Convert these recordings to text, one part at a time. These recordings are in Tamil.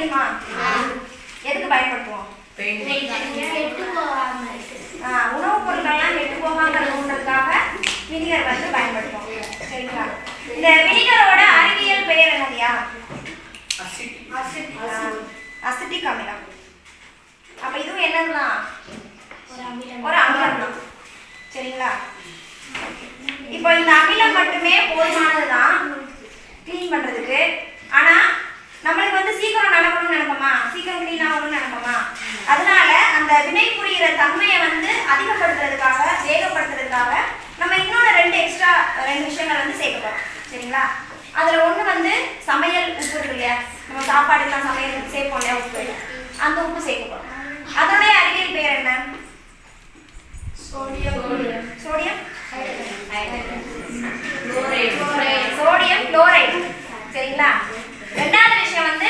தெரியுமா? எதுக்கு பயன்படுத்துவோம்? உணவுப் பொருட்கள்லாம் கெட்டு போகாம இருக்கணுன்றதுக்காக வினிகர் வந்து பயன்படுத்துவோம். சரிங்களா? இந்த வினிகரோட அறிவியல் பெயர் என்னதுயா? அசிட்டிக் அமிலம். அப்ப இதுவும் என்னதுதான்? ஒரு அமிலம் தான். சரிங்களா? இப்போ இந்த அமிலம் மட்டுமே போதுமானதுதான் கிளீன் பண்றதுக்கு. ஆனா நம்மளுக்கு வந்து சீக்கிரம் நடக்கணும்னு நினைப்போமா? சீக்கிரம் கிளீன் ஆகணும்னு நினைப்போமா? அதனால அந்த வினை புரிகிற தன்மையை வந்து அதிகப்படுத்துறதுக்காக, வேகப்படுத்துறதுக்காக நம்ம இன்னொரு 2 விஷயங்கள் வந்து சேர்க்கிறோம். சரிங்களா? அதுல ஒண்ணு வந்து சமையல் உப்பு இருக்கு இல்லையா, நம்ம சாப்பாடுலாம் சமையல் சேர்ப்போம் இல்லையா உப்பு, அந்த உப்பு சேர்க்கிறோம். அதோடைய அறிவியல் பெயர் என்ன? Sodium chloride. சரிங்களா? ரெண்டாவது விஷயம் வந்து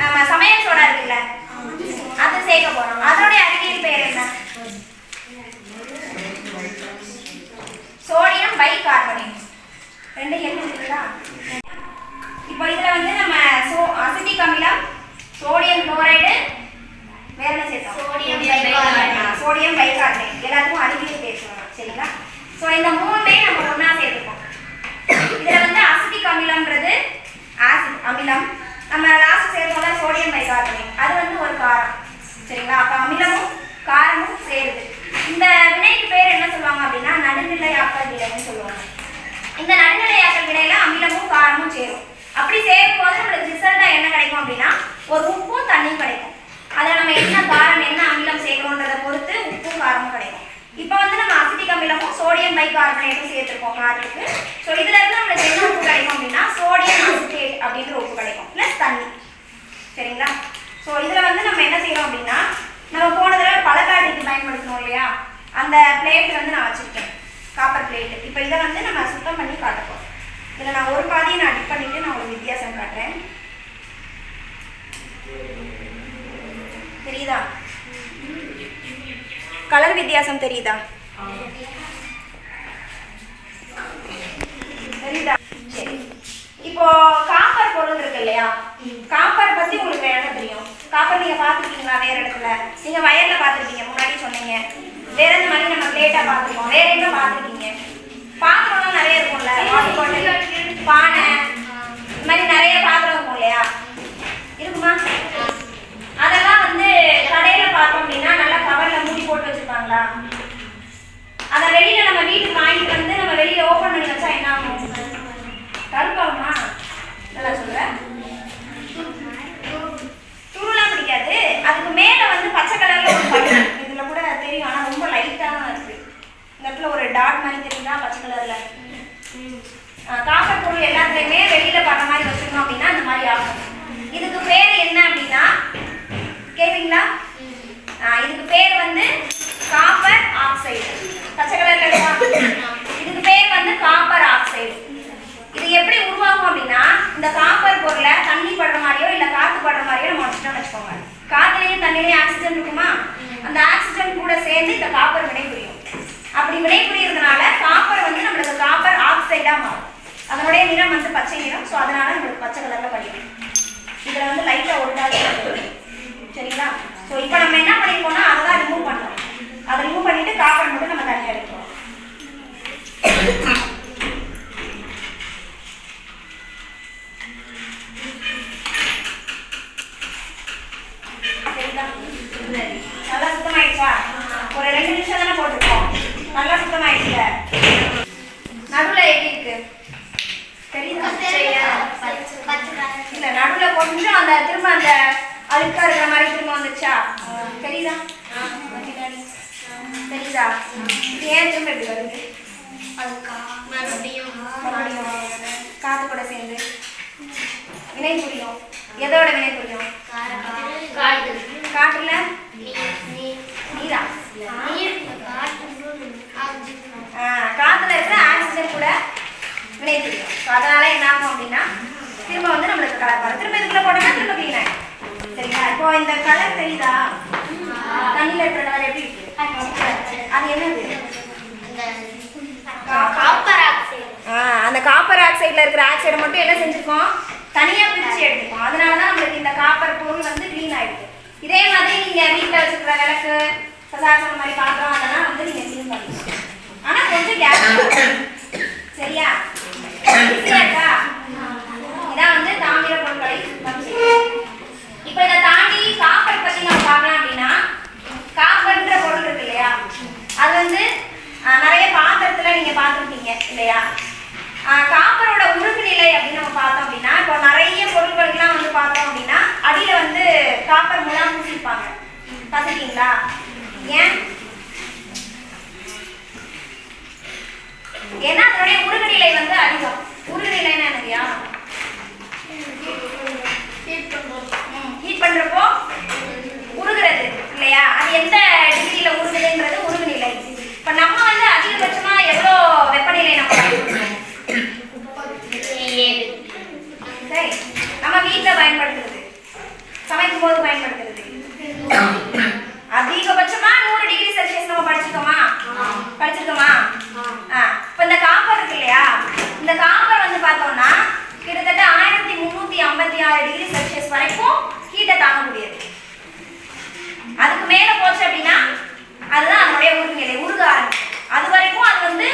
நம்ம சமையல் சோடா இருக்குல்ல, அது சேர்க்க போறோம். அதோடைய அறிவியல் பெயர் என்ன? Sodium bicarbonate. ரெண்டு எழுதிங்களா? இப்போ இதுல வந்து நம்ம அசிட்டிக் அமிலம், சோடியம் குளோரைடு, வேற என்ன சேர்த்தோம்? Sodium bicarbonate. எல்லாத்துக்கும் அறிவியல் பேர் சொல்லலாம். சரிங்களா? ஸோ இந்த மூணுமே நம்ம ஒண்ணா சேர்த்துப்போம். இதுல வந்து அசிட்டிக் அமிலம்ன்றது ஆசிட் அமிலம். நம்ம லாஸ்ட் சேர்த்தோம்ல சோடியம் பைகார்பனேட், அது வந்து ஒரு காரம். சரிங்களா? அப்ப அமிலமும் காரமும் சேருது. இந்த வினைக்கு பேர் என்ன சொல்லுவாங்க அப்படின்னா நடுநிலையாக்கல் வினைன்னு சொல்லுவாங்க. இந்த நடுநிலையாக்கல் வினையில அமிலமும் காரமும் சேரும். அப்படி சேரும் போது நம்மளுக்கு ரிசல்ட்டா என்ன கிடைக்கும் அப்படின்னா ஒரு உப்பும் தண்ணியும் கிடைக்கும். அதில் நம்ம என்ன காரம் என்ன அமிலம் சேர்க்கிறோன்றதை பொறுத்து உப்பும் காரமும் கிடைக்கும். இப்போ வந்து நம்ம அசிட்டிக் அமிலமும் சோடியம் பைகார்பனேட்டும் சேர்த்துருக்கோம் காரத்துக்கு. ஸோ இதுல இருந்து நம்மளுக்கு என்ன உப்பு கிடைக்கும் அப்படின்னா சோடியம் அசிட்டேட் அப்படின்ற உப்பு கிடைக்கும், பிளஸ் தண்ணி. சரிங்களா? ஸோ இதுல வந்து நம்ம என்ன செய்யறோம் அப்படின்னா, நம்ம போன தடவை பலகாட்டிக்கு பயன்படுத்தணும் இல்லையா, அந்த பிளேட் வந்து நான் வச்சிருக்கேன், காப்பர் பிளேட். இப்போ இதை வந்து நம்ம சுத்தம் பண்ணி காட்டப்போம். இதில் நான் ஒரு பாதியை நான் டிப் பண்ணிட்டு நான் ஒரு வித்தியாசம் காட்டுறேன். தெரியுதா? கலர் வித்தியாசம் தெரியுதா? தெரியுதா? சரி. இப்போ காப்பர் பொருள் இருக்கு இல்லையா, காப்பர் பத்தி உங்களுக்கு என்ன தெரியும்? காப்பர் நீங்க பாத்துருக்கீங்களா? வேற இடத்துல நீங்க வயல்ல பாத்துருக்கீங்க, முன்னாடி சொன்னீங்க. வேற இந்த மாதிரி நம்ம பிளேட்டா பாத்துருக்கோம். வேற எங்க பாத்துருக்கீங்க? பாத்திரம்லாம் நிறைய இருக்கும்ல, வாட்டர் பாட்டில், பானை, இந்த மாதிரி நிறைய பாத்திரம் இருக்கும் இல்லையா, இருக்குமா? அதெல்லாம் வந்து கடையில பார்த்தோம் அப்படின்னா நல்லா கவர்ல மூடி போட்டு வச்சிருப்பாங்களா? அதை வெளியில நம்ம வீட்டுக்கு வாங்கிட்டு வந்து நம்ம வெளியில ஓபன் பண்ணி வச்சா என்ன ஆகும்? கருப்பாகுமா? நல்லா சொல்ற. துருலாம் பிடிக்காது. அதுக்கு மேல வந்து பச்சை கலர்ல ஒரு பட்டன், இதுல கூட தெரியும், ஆனா ரொம்ப லைட்டா தான் இருக்கு. இந்த இடத்துல ஒரு டாட் மாதிரி தெரியுதா பச்சை கலர்ல? காப்பர் பொருள் எல்லாத்துலயுமே வெளியில படுற மாதிரி வச்சிருக்கோம் அப்படின்னா இந்த மாதிரி ஆகும். இதுக்கு பேர் என்ன அப்படின்னா கேட்பீங்களா? இதுக்கு பேர் வந்து காப்பர் ஆக்சைடு. பச்சை கலர்ல இருக்கா? இதுக்கு பேர் வந்து காப்பர் ஆக்சைடு. இது எப்படி உருவாகும் அப்படின்னா, இந்த காப்பர் பொருளை தண்ணி படுற மாதிரியோ இல்ல காத்து படுற மாதிரியோ நம்ம வச்சுட்டோம்னு வச்சுக்கோங்க. காத்துலயும் தண்ணிலையும் ஆக்சிஜன் இருக்குமா? அந்த ஆக்சிஜன் கூட சேர்ந்து இந்த காப்பர் வினை புரியும். அப்படி வினை புரியறதுனால காப்பர் வந்து நம்மளுக்கு காப்பர் ஆக்சைடா மாறும். அதனுடைய நிறம் வந்து பச்சை நிறம். ஸோ அதனால நம்மளுக்கு பச்சை கலர்ல படிக்கும். இதுல வந்து லைட்டா ஒரு டாட். சரிங்களா? ஸோ இப்போ நம்ம என்ன பண்ணிருக்கோம்னா அதை தான் ரிமூவ் பண்ணோம். அதை ரிமூவ் பண்ணிட்டு காப்பர் மட்டும் நம்ம தனியாக எடுக்கிறோம். சரிங்களா? நல்லா சுத்தமாயிடுச்சா? ஒரு 2 நிமிஷம் தானே போட்டிருக்கோம். நல்லா சுத்தமாயிடுச்சுல. நடுவில் எப்படி இருக்கு தெரியுதா? இல்ல நடுவில் கொஞ்சம் அந்த திரும்ப அந்த அழுக்கா இருக்கிற மாதிரி திரும்ப வந்துச்சா? தெரியுதா? தெரியுதா? ஏன் திரும்ப எப்படி வருது? காத்து கூட சேர்ந்து வினை புரியும். எதோட வினை புரியும்? காற்றுல நீரா? காத்துல இருக்கிற ஆக்சிஜன் கூட வினை புரியும். அதனால என்ன ஆகும் அப்படின்னா திரும்ப வந்து நம்மளுக்கு கலர் வரும். திரும்ப இதுக்குள்ள போட்டோம்னா திரும்ப கிளீன் ஆகும். சரிங்களா? இப்போ இந்த கலர் தெரியுதா? தண்ணியில் இருக்கிற கலர் எப்படி இருக்கு? அது என்னது? Copper oxide. அந்த காப்பர் ஆக்சைடுல இருக்கிற ஆக்சைடை மட்டும் என்ன செஞ்சிருக்கோம்? தனியா பிரிச்சு எடுத்துக்கும். அதனாலதான் நம்மளுக்கு இந்த காப்பர் பொருள் வந்து க்ளீன் ஆயிடுது. இதே மாதிரி நீங்க வீட்டில் வச்சுக்கிற விளக்கு, சார் சொன்ன மாதிரி பாத்திரம் அதெல்லாம் வந்து நீங்க க்ளீன் பண்ணிக்கலாம். ஆனா கொஞ்சம் கேஸ். சரியா? ஈஸியா இருக்கா? இதான் வந்து தாமிர பொருட்களை சுத்தம் செய்யும். இப்போ இதை தாண்டி காப்பர் பத்தி நம்ம பார்க்கலாம் அப்படின்னா, காப்பர்ன்ற பொருள் இருக்கு இல்லையா, அது வந்து நிறைய பாத்திரத்துல நீங்க பார்த்துருப்பீங்க இல்லையா. காப்பரோட உருகு நிலை அப்படின்னு நம்ம பார்த்தோம் அப்படின்னா, இப்போ நிறைய பொருட்களுக்கெல்லாம் வந்து பார்த்தோம் அப்படின்னா அடியில வந்து காப்பர் மூலம் பூசிப்பாங்க. பார்த்துருக்கீங்களா? ஏன்? ஏன்னா அதனுடைய உருகு நிலை வந்து அதிகம். உருகு நிலைன்னா என்னையா? ஹீட் பண்றப்போ உருகுறது இல்லையா, அது எந்த டிகிரியில உருகுதுன்றது உருகு நிலை. இப்ப நம்ம வந்து அதிகபட்சமா எவ்வளோ வெப்பநிலை நம்ம பயன்படுத்துறோம்? சரி, நம்ம வீட்டுல பயன்படுத்துறது, சமைக்கும் போது பயன்படுத்துறது அதிகபட்சமா 100 டிகிரி செல்சியஸ் நம்ம படிச்சிருக்கோமா? இப்ப இந்த காப்பர் இருக்கு இல்லையா, இந்த காப்பர் வந்து பார்த்தோம்னா கிட்டத்தட்ட 1356 டிகிரி செல்சியஸ் வரைக்கும் ஹீட்டை தாங்கக்கூடியது. அதுக்கு மேல போச்சு அப்படின்னா அதுதான் அதனுடைய உருகு நிலை, உருக ஆரம்பிக்கும். அது வரைக்கும் அது வந்து